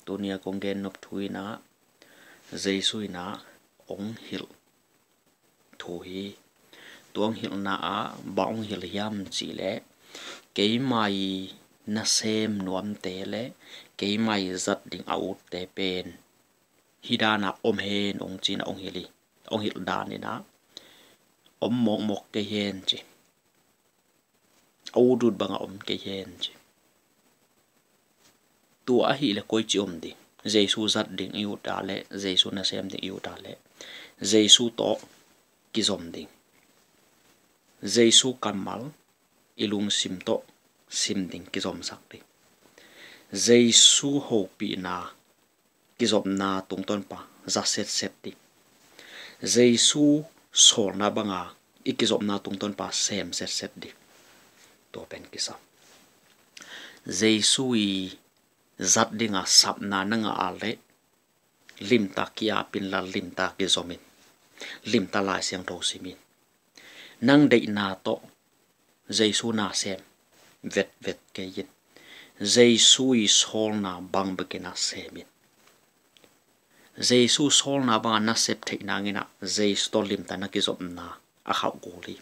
tunia kong gen nop thui na Giêsu na ong hil thui tuang hil na a baong hil yam chi le ke mai na sem nuam te le ke mai zat ding out te pen hidana om hen ong chin ong hili ong hil dan ni na om mok mok ke hen chi au dut banga om ke hen chi tu a hi le koi chi om di Giêsu zat ding yu ta le Giêsu na sem ding yu ta le Giêsu to ki zom ding Giêsu kamal ilung sim to sim ding ki zom sak di Giêsu ho pi na ki zom na tung ton pa za set set di Giêsu sol na banga iki zom na tung ton pa sem set set di to pen ki sa Giêsu i zat dinga sap na nga ale lim ta kia pin la lim ta ki zomin lim ta la siang tho simin nang dei na to Giêsu na sem vet vet ke yin Giêsu i sol na bang bekina semin Giêsu sol na ba na sep thei na ngina Giêsu to lim ta na ki zom na a khau goli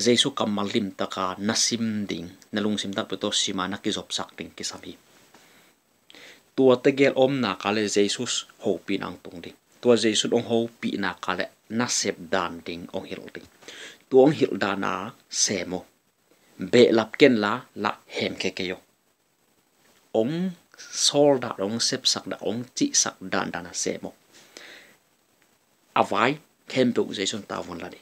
Giêsu kamal lim ta ka na sim ding na lung sim tak pe to sima na ki zop sak ding ki sami tua te gel om na kale Jesus ho pin ang tung ding tua Jesus ong ho pi na kale na sep dan ding ong hil ding tuong hil dana semo be lap ken la hem ke ke yo ong sol da ong sep sak da ong chi sak dan dana semo avai hem tu Jesus ta von la di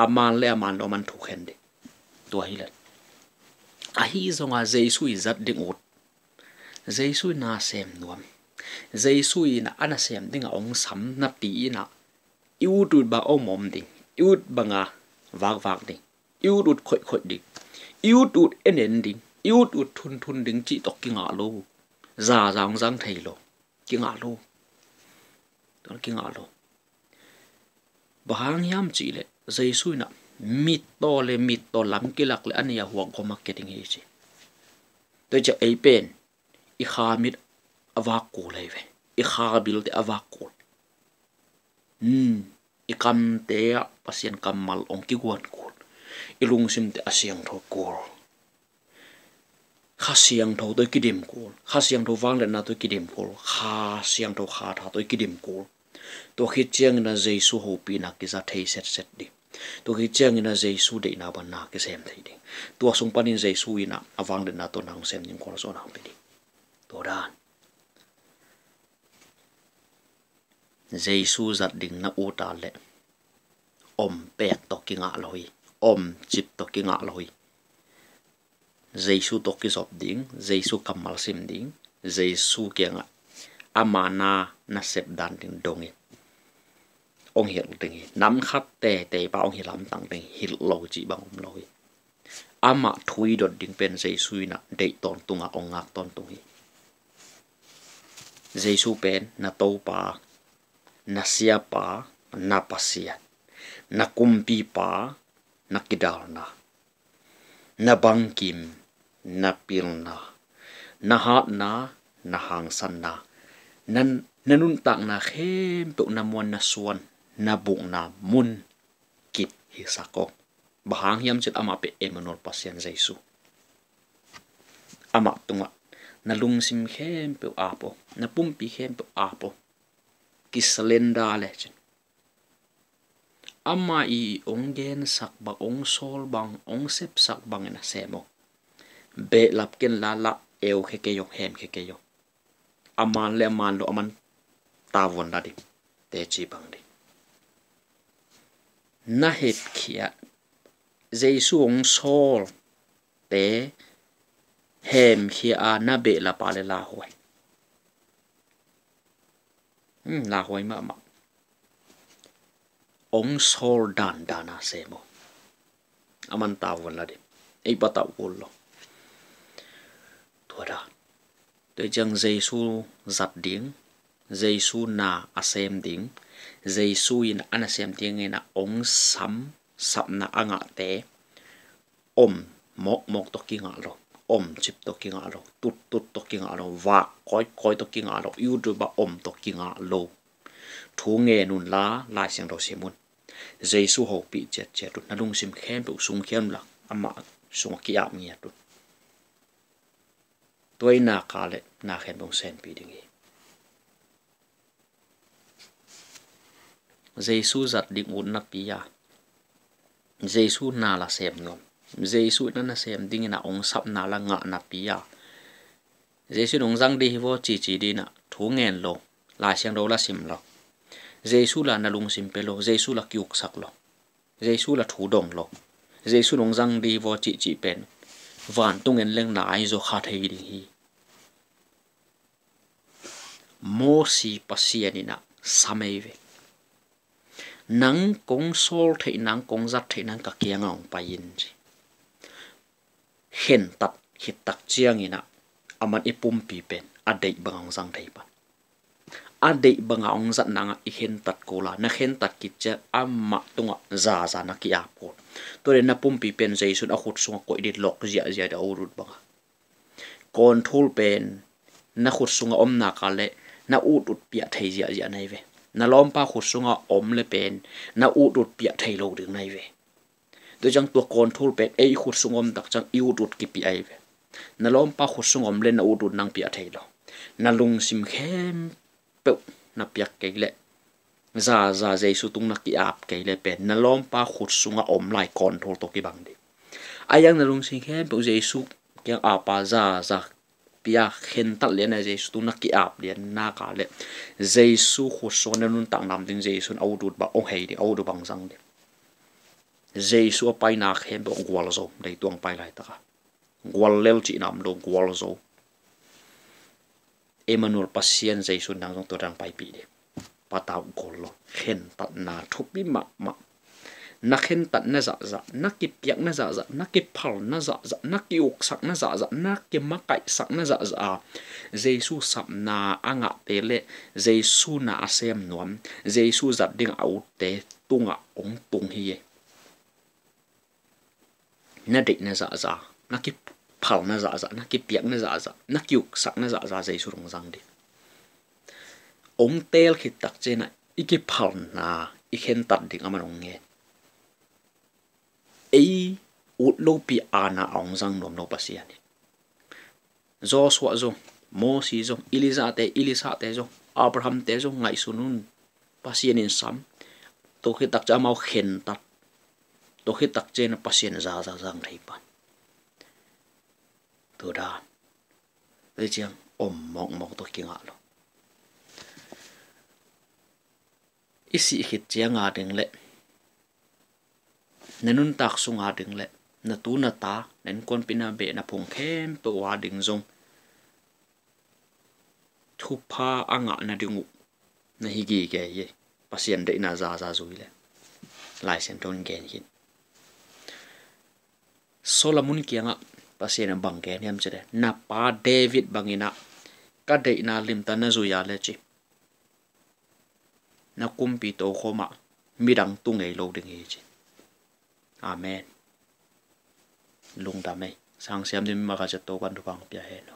aman le aman no man thu khen de tua hi la a hi zonga Jesus i zat ding ut Giêsu na sem nuam Giêsu na ana sem ding ong sam na pi na iu tut ba om om ding iu banga wak ding iu tut khoi khoi ding iu tut enen ding iu tut thun ding chi tok ki nga lo za jang jang thei lo ki nga lo ton ki nga lo bahang yam chi le Giêsu na mit to lam ki lak le ania huak ko marketing hi chi to cha ei pen I khamit avak ko leve I khabil te avak ko I kam te pasien kamal ong ki guan ko ilung sim te asyang tho ko khasiang tho to kidim ko khasiang tho wang le na to kidim ko khasiang tho kha tha to kidim ko to khi chiang na Giêsu ho pi na ki za thei set set di to khi chiang na Giêsu de na ban na ki sem thei di to sung panin Giêsu ina awang le na to nang sem ning ko so na pe di Toran Giêsu zat ding na u ta le om pek to ki nga loi om chip to ki nga loi Giêsu to ki zop ding Giêsu kamal sim ding Giêsu ke nga amana na sep dan ding dongi ong hil ding nam khat te pa ong hilam tang ding hil lo chi bang om loi ama thui dot ding pen Giêsu na de ton tunga ong ngak ton tungi Giêsu pen na to pa na sia pa na pasia na kumpi pa na kidal na bangkim na pilna na hat na hang san na nanun tak na khem pe na mon na suan na bung na mun kit hi sako bahang yam chit ama pe Emmanuel pasien Giêsu ama tunga na lung sim khem pe apo na pumpi khem pe apo kislenda le chen ama I ongen sak ba ong sol bang ong sep sak bang na semo be lap ken la eu ke yo hem ke yo aman le man lo aman ta von la di te chi bang di na het khia Giêsu ong sol te hem khia na be la pa le la hoi la hoi ma ong sol dana semo aman ta von la di ei pa ta ul lo tua da to jang Giêsu zat ding Giêsu na asem ding Giêsu in ana sem ting na ong sam sap na anga te om mok to ki nga lo chip to kinga lo tut to kinga lo wa koi to kinga lo yu du ba to kinga lo thu nge nun la siang do simun Jesu ho pi chet tu na lung sim khem bu sung khem la ama sung ki ap mi tu toy na ka le na khen bong sen pi ding Jesu zat ding un na pi ya Jesu na la sem nom Jesu na sem ding na ong sap na la nga na pi ya Jesu nong jang di wo chi di na thu ngen lo la siang do la sim lo Jesu là na lung sim pe lo Jesu là kiuk sak lo Jesu là thu dong lo Jesu nong jang di wo chi pen van tung en leng na ai zo kha thei di hi mo si pasiani na samei ve nang kong sol thei nang kong zat thei nang ka kia ngong pa yin chi hen tat hit tak chiang ina aman ipum pi pen adei bang jang thei pa adei bang ong zat nang i hen tat ko la na hen tat ki cha amma tunga za na ki a ko to le na pum pi pen Jesu a khut sunga ko dit lok zia da urut bang kon thul pen na khut sunga om na ka le na ut pia thei zia nei ve na lom pa khut sunga om le pen na ut pia thei lo ding nei ve do jang to kon thul pen ei khut sungom tak chang i ut ki pi ai ve na lom pa khut sungom le na ut nang pia thei lo na lung sim khem pe na pia ke le za Jesu tung na ki ap ke le pen na lom pa khut sunga om lai kon thul to ki bang di ayang na lung sim khem pe Jesu kyang apa za pia khen tal le na Jesu tung na ki ap le na ka le Jesu khut so na nun tang nam ding Jesu au dut ba ong hei di au du bang sang di Jesu pai na khem be gwal zo dei tuang pai lai ta ka gwal lel chi nam do gwal zo Emmanuel pasien Jesu nang to dang pai pi de patau gol lo khen tat na thupi ma na khen tat na za na ki piak na za na ki phal na za na ki uk sak na za na ki ma kai sak na za Jesu sap na anga te le Jesu na asem nuam Jesu zat ding au te tunga ong tung hi na de na za na ki phal na za na ki piak na za na ki uk sak na za Jesu rong jang di ong tel khit tak che na iki phal na i khen tat ding amanong nge ei ut lo pi ana ong jang nom no pasiani Joshua zo Moses zo Elisa te zo Abraham te zo ngai sunun pasianin sam to khit tak cha mau khen tat to khit tak che na pasien za jang thei pan to da le chiang mong to kinga lo isi khit chiang a ding le nenun tak sunga ding le na tu na ta nen kon pina be na phung khem pe wa ding zong thu pha anga na dingu na higi ke ye pasien de na za zui le lai sen ton gen hin Solomon kianga pasien bang gen hem chede na pa David bangina ka de na lim ta na zuya le chi na kumpi to khoma midang tu ngei lo ding hi chi amen lung da mai sang siam dim ma ka cha to kan du bang pia he no